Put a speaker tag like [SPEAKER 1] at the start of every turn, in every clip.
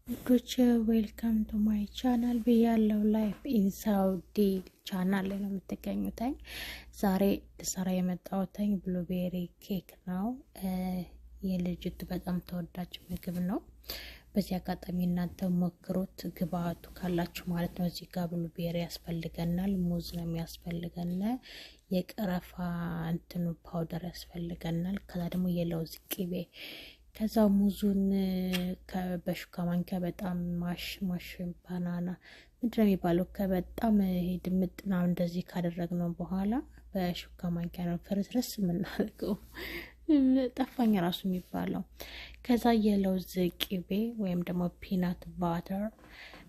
[SPEAKER 1] Good, welcome to my channel. Biyallo life in Saudi channel ላይ ነው የምትገኙት። ዛሬ ልሰራ የመጣሁት ብሉቤሪ ኬክ ነው። የልጅቱ በጣም ተወዳጅ ምግብ ነው። በዚህ አጋጣሚ እናንተ ሞክሩት፣ ግብአቱ ካላችሁ ማለት ነው። እዚህ ጋር ብሉቤሪ ያስፈልገናል፣ ሙዝ ነው የሚያስፈልገን፣ የቀረፋ እንትኑ ፓውደር ያስፈልገናል፣ ከዛ ደግሞ የለውዝ ቅቤ፣ ከዛ ሙዙን በሹካ ማንኪያ በጣም ማሽ ባናና ምንድነው የሚባለው ከበጣም ድምጥና እንደዚህ ካደረግነው በኋላ በሹካ ማንኪያ ነው ፍርስርስ የምናደርገው። ጠፋኝ ራሱ የሚባለው። ከዛ የለውዝ ቅቤ ወይም ደግሞ ፒናት ባተር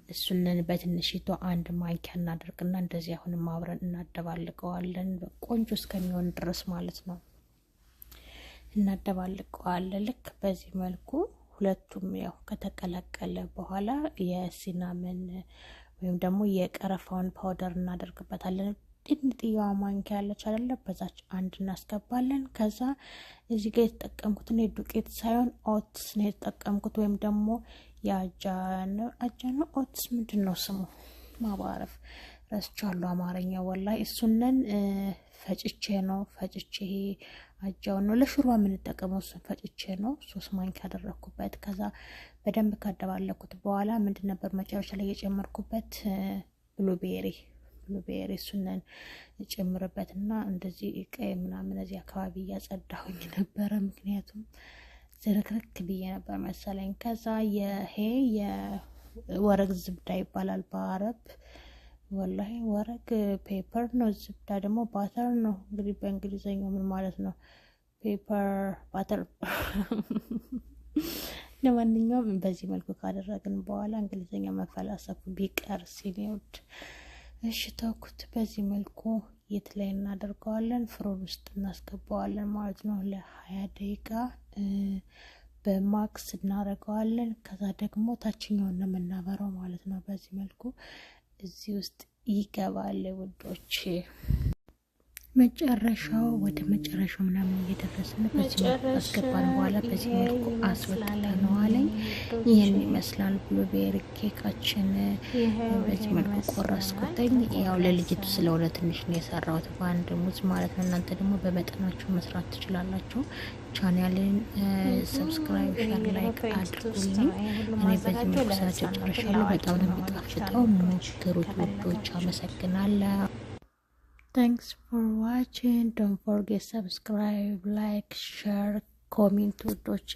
[SPEAKER 1] እሱንን በትንሽቱ አንድ ማንኪያ እናደርግና እንደዚህ አሁንም አብረን እናደባልቀዋለን ቆንጆ እስከሚሆን ድረስ ማለት ነው። እናደባልቀዋለን ልክ በዚህ መልኩ ሁለቱም ያው ከተቀላቀለ በኋላ የሲናመን ወይም ደግሞ የቀረፋውን ፓውደር እናደርግበታለን። ጥንጥዬዋ ማንኪያ አለች አይደለ? በዛች አንድ እናስገባለን። ከዛ እዚህ ጋር የተጠቀምኩት ነው ዱቄት ሳይሆን ኦትስ ነው የተጠቀምኩት ወይም ደግሞ ያጃነ ኦትስ ምንድነው ስሙ ማባረፍ ረስቻለሁ አማርኛ ወላይ። እሱንን ፈጭቼ አጃው ነው ለሹርባ ምን ተጠቀመው እሱን ፈጭቼ ነው 3 ማንኪያ አደረኩበት። ከዛ በደንብ ካደባለኩት በኋላ ምንድን ነበር መጨረሻ ላይ የጨመርኩበት ብሉቤሪ እሱንን ጨምርበትና እንደዚህ ቀይ ምናምን እዚህ አካባቢ ያጸዳሁኝ ነበር፣ ምክንያቱም ዝርክርክ ብዬ ነበር መሰለኝ። ከዛ የወረቅ ዝብዳ ይባላል በአረብ ወላሂ ወረቅ ፔፐር ነው፣ ዝብዳ ደግሞ ባተር ነው። እንግዲህ በእንግሊዘኛው ምን ማለት ነው ፔፐር ባተር። ለማንኛውም በዚህ መልኩ ካደረግን በኋላ እንግሊዘኛ መፈላሰፉ ቢቀር ሲልውድ እሺ ተውኩት። በዚህ መልኩ የት ላይ እናደርገዋለን ፍሮን ውስጥ እናስገባዋለን ማለት ነው ለ20 ደቂቃ በማክስ እናደርገዋለን። ከዛ ደግሞ ታችኛውን ነው የምናበራው ማለት ነው። በዚህ መልኩ እዚህ ውስጥ ይገባል ውዶች። ወደ መጨረሻው ምናምን እየደረስን በዚህ መልኩ አስገባን በኋላ በዚህ መልኩ አስወጥተነዋል። ይሄን ይመስላል ብሉቤሪ ኬካችን። በዚህ መልኩ ቆረስኩኝ። ያው ለልጅቱ ስለሆነ ትንሽ ነው የሰራሁት በአንድ ሙዝ ማለት ነው። እናንተ ደግሞ በመጠናችሁ መስራት ትችላላችሁ። ቻናሌን ሰብስክራይብ፣ ሼር፣ ላይክ አድርጉልኝ። እኔ በዚህ መልኩ ጨርሻለሁ። በጣም ነው የሚጣፍጠው። ሞክሩት ውዶች። አመሰግናለሁ። Thanks for watching. Don't forget subscribe, like, share, comment ውዶች።